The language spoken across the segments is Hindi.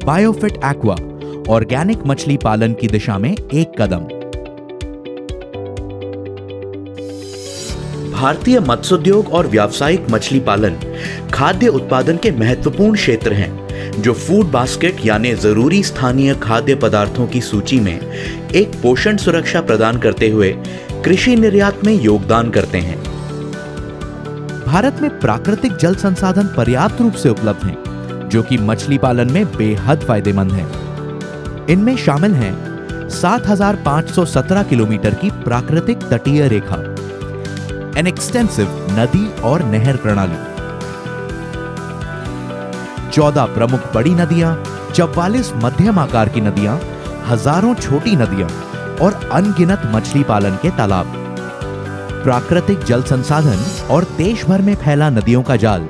बायोफिट एक्वा, ऑर्गेनिक मछली पालन की दिशा में एक कदम। भारतीय मत्स्योद्योग और व्यावसायिक मछली पालन खाद्य उत्पादन के महत्वपूर्ण क्षेत्र हैं, जो फूड बास्केट यानी जरूरी स्थानीय खाद्य पदार्थों की सूची में एक पोषण सुरक्षा प्रदान करते हुए कृषि निर्यात में योगदान करते हैं। भारत में प्राकृतिक जल संसाधन पर्याप्त रूप से उपलब्ध हैं, जो कि मछली पालन में बेहद फायदेमंद हैं। इनमें शामिल हैं 7,517 किलोमीटर की प्राकृतिक तटीय रेखा, एन एक्सटेंसिव नदी और नहर प्रणाली, 14 प्रमुख बड़ी नदियां, 44 मध्यम आकार की नदियां, हजारों छोटी नदियां और अनगिनत मछली पालन के तालाब। प्राकृतिक जल संसाधन और देश भर में फैला नदियों का जाल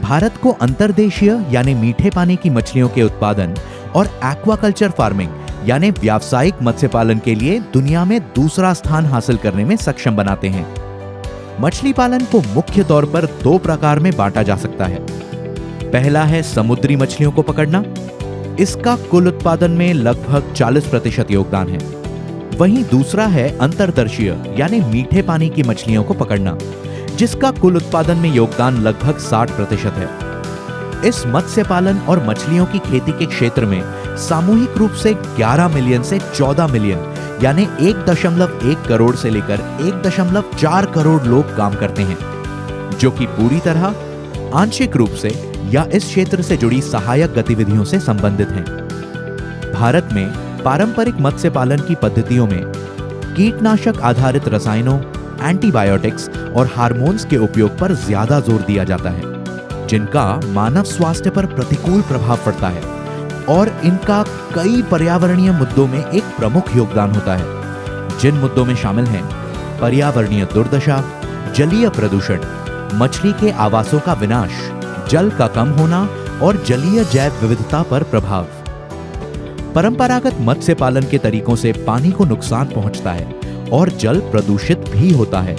भारत को अंतर्देशीय यानी मीठे पानी की मछलियों के उत्पादन और एक्वाकल्चर फार्मिंग यानी व्यावसायिक मत्स्य पालन के लिए दुनिया में दूसरा स्थान हासिल करने में सक्षम बनाते हैं। मछली पालन को मुख्य तौर पर दो प्रकार में बांटा जा सकता है। पहला है समुद्री मछलियों को पकड़ना। इसका कुल उत्पादन में लगभग 40% योगदान है। वहीं दूसरा है अंतर्देशीय यानी मीठे पानी की मछलियों को पकड़ना, जिसका कुल उत्पादन में योगदान लगभग 60% है। इस मत्स्य पालन और मछलियों की खेती के क्षेत्र में सामूहिक रूप से 11 मिलियन से 14 मिलियन यानी 1.1 करोड़ से लेकर 1.4 करोड़ लोग काम करते हैं, जो कि पूरी तरह, आंशिक रूप से या इस क्षेत्र से जुड़ी सहायक गतिविधियों से संबंधित हैं। भारत में पारंपरिक मत्स्य पालन की पद्धतियों में कीटनाशक आधारित रसायनों, एंटीबायोटिक्स और हार्मोन्स के उपयोग पर ज्यादा जोर दिया जाता है, जिनका मानव स्वास्थ्य पर प्रतिकूल प्रभाव पड़ता है और इनका कई पर्यावरणीय मुद्दों में एक प्रमुख योगदान होता है, जिन मुद्दों में शामिल हैं पर्यावरणीय दुर्दशा, जलीय प्रदूषण, मछली के आवासों का विनाश, जल का कम होना और जलीय जैव विविधता पर प्रभाव। परंपरागत मत्स्य पालन के तरीकों से पानी को नुकसान पहुंचता है और जल प्रदूषित भी होता है,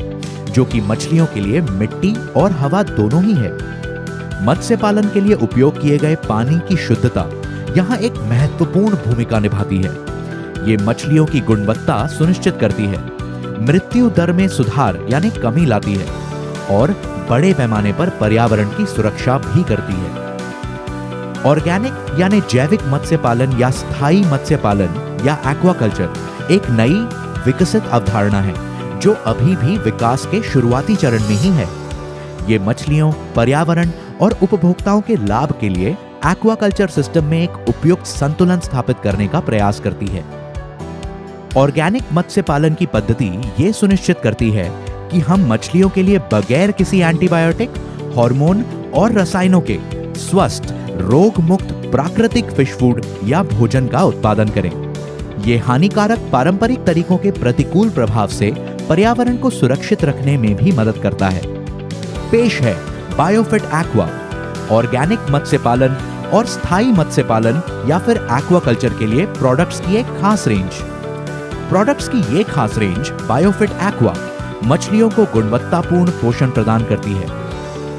जो कि मछलियों के लिए मिट्टी और हवा दोनों ही है। मत्स्य पालन के लिए उपयोग किए गए पानी की शुद्धता यहाँ एक महत्वपूर्ण भूमिका निभाती है। ये मछलियों की गुणवत्ता सुनिश्चित करती है, मृत्यु दर में सुधार यानी कमी लाती है और बड़े पैमाने पर पर्यावरण की सुरक्षा भी करती है। ऑर्गेनिक यानी जैविक मत्स्य पालन या स्थायी मत्स्य पालन या एक्वाकल्चर एक नई विकसित अवधारणा है, जो अभी भी विकास के शुरुआती चरण में ही है। ये मछलियों, पर्यावरण और उपभोक्ताओं के लाभ के लिए एक्वाकल्चर सिस्टम में एक उपयुक्त संतुलन स्थापित करने का प्रयास करती है। ऑर्गेनिक मत्स्य पालन की पद्धति ये सुनिश्चित करती है कि हम मछलियों के लिए बगैर किसी एंटीबायोटिक, हार्मोन और रसायनों के स्वस्थ, रोग मुक्त प्राकृतिक फिश फूड या भोजन का उत्पादन करें। ये हानिकारक पारंपरिक तरीकों के प्रतिकूल प्रभाव से पर्यावरण को सुरक्षित रखने में भी मदद करता है। पेश है बायोफिट एक्वा, ऑर्गेनिक मत्स्य पालन और स्थायी मत्स्य पालन या फिर एक्वाकल्चर के लिए प्रोडक्ट्स की एक खास रेंज। प्रोडक्ट्स की ये खास रेंज बायोफिट एक्वा मछलियों को गुणवत्तापूर्ण पोषण प्रदान करती है।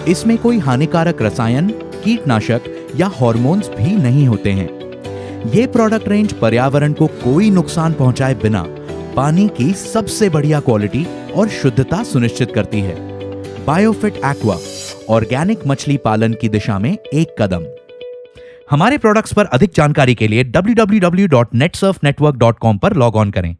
इसमें कोई हानिकारक रसायन, कीटनाशक या हार्मोन्स भी नहीं होते हैं। ये प्रोडक्ट रेंज पर्यावरण को कोई नुकसान पहुंचाए बिना पानी की सबसे बढ़िया क्वालिटी और शुद्धता सुनिश्चित करती है। बायोफिट एक्वा, ऑर्गेनिक मछली पालन की दिशा में एक कदम। हमारे प्रोडक्ट्स पर अधिक जानकारी के लिए www.netsurfnetwork.com पर लॉग ऑन करें।